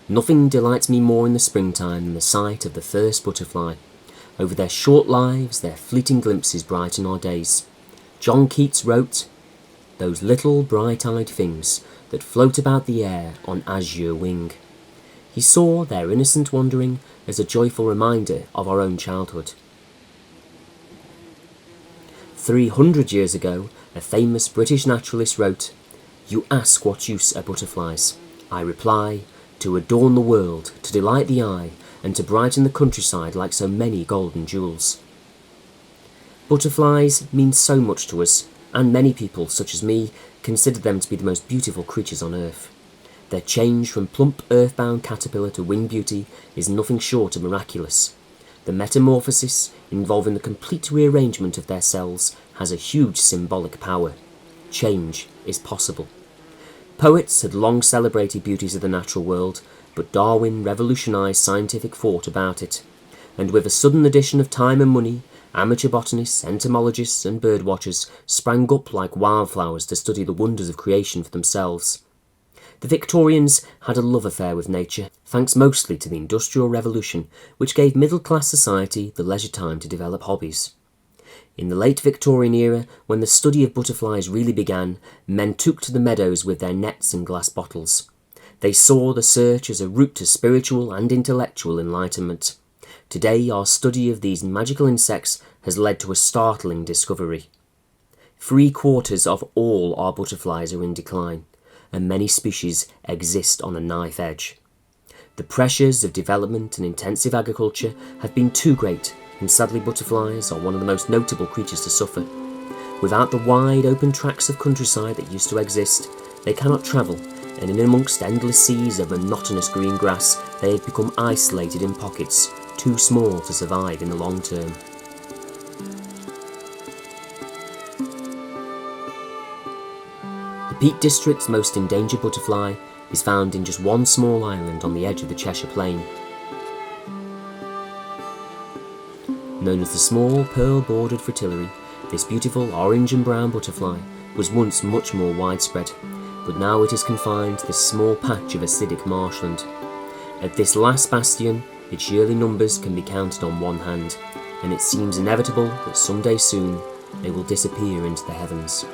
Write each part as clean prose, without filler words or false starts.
Nothing delights me more in the springtime than the sight of the first butterfly. Over their short lives, their fleeting glimpses brighten our days. John Keats wrote, "Those little bright-eyed things that float about the air on azure wing." He saw their innocent wandering as a joyful reminder of our own childhood. 300 years ago, a famous British naturalist wrote, "You ask what use are butterflies? I reply, to adorn the world, to delight the eye, and to brighten the countryside like so many golden jewels." Butterflies mean so much to us, and many people, such as me, consider them to be the most beautiful creatures on earth. Their change from plump earthbound caterpillar to winged beauty is nothing short of miraculous. The metamorphosis, involving the complete rearrangement of their cells, has a huge symbolic power. Change is possible. Poets had long celebrated beauties of the natural world, but Darwin revolutionised scientific thought about it, and with a sudden addition of time and money, amateur botanists, entomologists and birdwatchers sprang up like wildflowers to study the wonders of creation for themselves. The Victorians had a love affair with nature, thanks mostly to the Industrial Revolution, which gave middle-class society the leisure time to develop hobbies. In the late Victorian era, when the study of butterflies really began, men took to the meadows with their nets and glass bottles. They saw the search as a route to spiritual and intellectual enlightenment. Today, our study of these magical insects has led to a startling discovery. 3/4 of all our butterflies are in decline, and many species exist on a knife edge. The pressures of development and intensive agriculture have been too great, and sadly butterflies are one of the most notable creatures to suffer. Without the wide open tracts of countryside that used to exist, they cannot travel, and in amongst endless seas of monotonous green grass, they have become isolated in pockets, too small to survive in the long term. The Peak District's most endangered butterfly is found in just one small island on the edge of the Cheshire Plain. Known as the small pearl-bordered fritillary, this beautiful orange and brown butterfly was once much more widespread, but now it is confined to this small patch of acidic marshland. At this last bastion, its yearly numbers can be counted on one hand, and it seems inevitable that someday soon they will disappear into the heavens.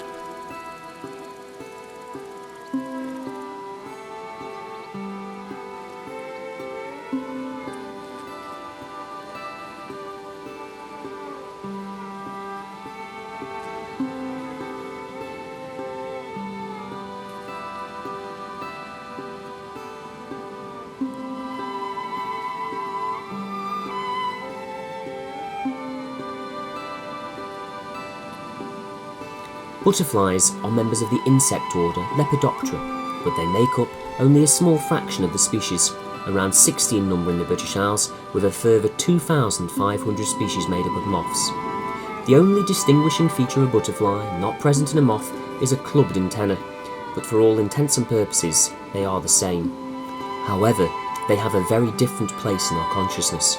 Butterflies are members of the insect order Lepidoptera, but they make up only a small fraction of the species, around 60 in number in the British Isles, with a further 2,500 species made up of moths. The only distinguishing feature of a butterfly not present in a moth is a clubbed antenna, but for all intents and purposes they are the same. However, they have a very different place in our consciousness.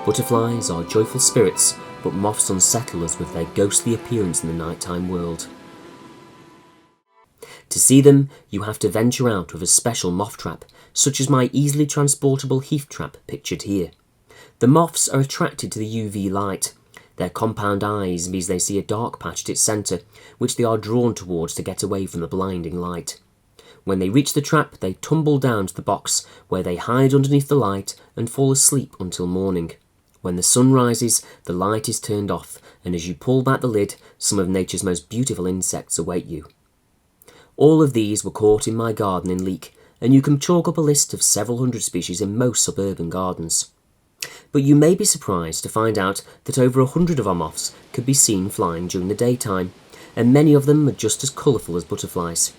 Butterflies are joyful spirits, but moths unsettle us with their ghostly appearance in the nighttime world. To see them, you have to venture out with a special moth trap, such as my easily transportable heath trap pictured here. The moths are attracted to the UV light. Their compound eyes means they see a dark patch at its centre, which they are drawn towards to get away from the blinding light. When they reach the trap, they tumble down to the box, where they hide underneath the light and fall asleep until morning. When the sun rises, the light is turned off, and as you pull back the lid, some of nature's most beautiful insects await you. All of these were caught in my garden in Leek, and you can chalk up a list of several hundred species in most suburban gardens. But you may be surprised to find out that over 100 of our moths could be seen flying during the daytime, and many of them are just as colourful as butterflies.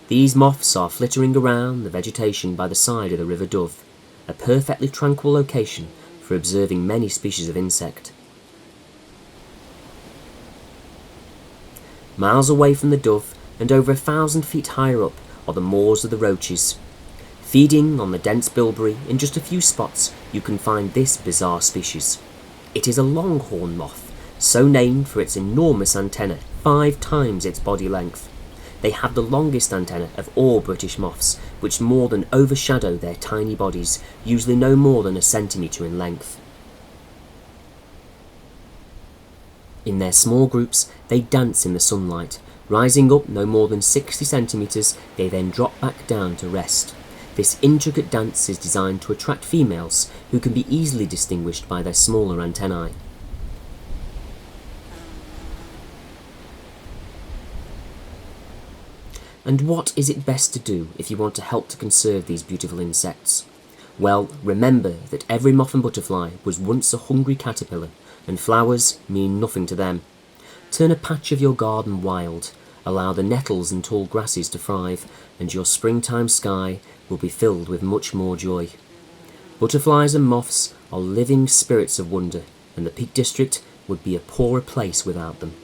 These moths are flittering around the vegetation by the side of the River Dove, a perfectly tranquil location for observing many species of insect. Miles away from the Dove, and over 1,000 feet higher up, are the moors of the roaches. Feeding on the dense bilberry, in just a few spots you can find this bizarre species. It is a longhorn moth, so named for its enormous antennae, 5 times its body length. They have the longest antennae of all British moths, which more than overshadow their tiny bodies, usually no more than a centimetre in length. In their small groups, they dance in the sunlight. Rising up no more than 60 centimetres, they then drop back down to rest. This intricate dance is designed to attract females, who can be easily distinguished by their smaller antennae. And what is it best to do if you want to help to conserve these beautiful insects? Well, remember that every moth and butterfly was once a hungry caterpillar, and flowers mean nothing to them. Turn a patch of your garden wild, allow the nettles and tall grasses to thrive, and your springtime sky will be filled with much more joy. Butterflies and moths are living spirits of wonder, and the Peak District would be a poorer place without them.